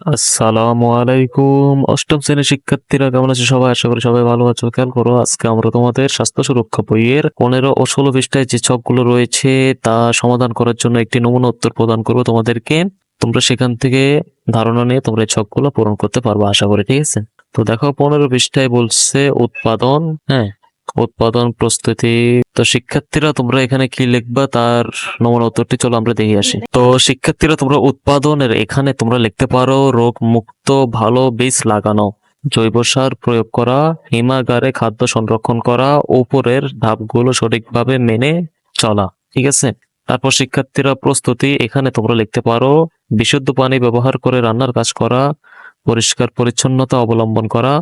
আসসালামু আলাইকুম। অষ্টম শ্রেণীর শিক্ষার্থীরা কেমন আছো সবাই? আশা করি সবাই ভালো আছো। খেয়াল করো, আজকে আমরা তোমাদের স্বাস্থ্য সুরক্ষা বইয়ের 15 ও 16 পৃষ্ঠায় যে ছকগুলো রয়েছে তা সমাধান করার জন্য একটি নমুনা উত্তর প্রদান করবো তোমাদেরকে। তোমরা সেখান থেকে ধারণা নিয়ে তোমরা এই ছকগুলো পূরণ করতে পারবে আশা করি, ঠিক আছে? তো দেখো, 15 পৃষ্ঠায় বলছে উৎপাদন। হ্যাঁ, উৎপাদন প্রস্তুতি। তো শিক্ষার্থীরা তোমরা এখানে কি লিখবা তার নমুনা উত্তরটি চলো আমরা দেখে আসি। তো শিক্ষার্থীরা তোমরা উৎপাদনের এখানে তোমরা লিখতে পারো রোগ মুক্ত ভালো বীজ লাগানো, জৈব সার প্রয়োগ করা, হিমাগারে খাদ্য সংরক্ষণ করা, উপরের ধাপগুলো সঠিকভাবে মেনে চলা, ঠিক আছে? তারপর শিক্ষার্থীরা প্রস্তুতি এখানে তোমরা লিখতে পারো বিশুদ্ধ পানি ব্যবহার করে রান্নার কাজ করা, পরিষ্কার পরিচ্ছন্নতা অবলম্বন করা,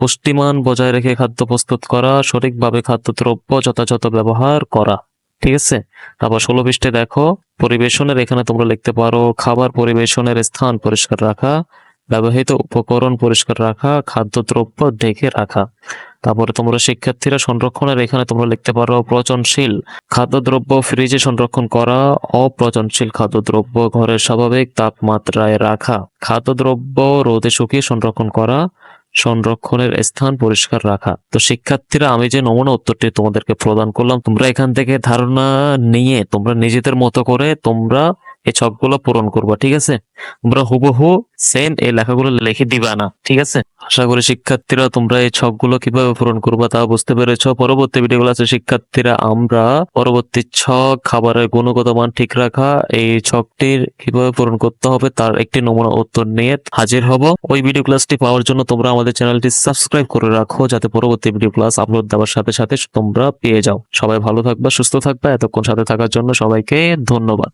পুষ্টিমান বজায় রেখে খাদ্য প্রস্তুত করা, সঠিকভাবে খাদ্যদ্রব্য যথাযথ ব্যবহার করা, ঠিক আছে? তারপর 16 পৃষ্ঠায় দেখো পরিবেশনের এখানে তোমরা লিখতে পারো খাবার পরিবেশনের স্থান পরিষ্কার রাখা, ব্যবহৃত উপকরণ পরিষ্কার রাখা, খাদ্যদ্রব্য ঢেকে রাখা। তারপরে তোমরা শিক্ষার্থীরা সংরক্ষণের এখানে তোমরা লিখতে পারো পচনশীল খাদ্যদ্রব্য ফ্রিজে সংরক্ষণ করা, অপচনশীল খাদ্যদ্রব্য ঘরের স্বাভাবিক তাপমাত্রায় রাখা, খাদ্যদ্রব্য রোদে শুকিয়ে সংরক্ষণ করা, সংরক্ষণের স্থান পরিষ্কার রাখা। তো শিক্ষার্থীরা, আমি যে নমুনা উত্তরটি তোমাদেরকে প্রদান করলাম, তোমরা এখান থেকে ধারণা নিয়ে তোমরা নিজেদের মতো করে তোমরা এই ছকগুলো পূরণ করবা, ঠিক আছে? তোমরা হুবহু সেম এই লেখাগুলো লিখে দিবা না, ঠিক আছে? আশা করি শিক্ষার্থীরা তোমরা এই ছকগুলো কিভাবে পূরণ করবা তা বুঝতে পেরেছো। পরবর্তী ভিডিওগুলো আছে শিক্ষার্থীরা, আমরা পরবর্তী ছক খাবারের গুণগত মান ঠিক রাখা, এই ছকটির কিভাবে পূরণ করতে হবে তার একটি নমুনা উত্তর নিয়ে হাজির হব। ওই ভিডিও ক্লাসটি পাওয়ার জন্য তোমরা আমাদের চ্যানেলটি সাবস্ক্রাইব করে রাখো, যাতে পরবর্তী ভিডিও ক্লাস আপলোড দেওয়ার সাথে সাথে তোমরা পেয়ে যাও। সবাই ভালো থাকবা, সুস্থ থাকবা। এতক্ষণ সাথে থাকার জন্য সবাইকে ধন্যবাদ।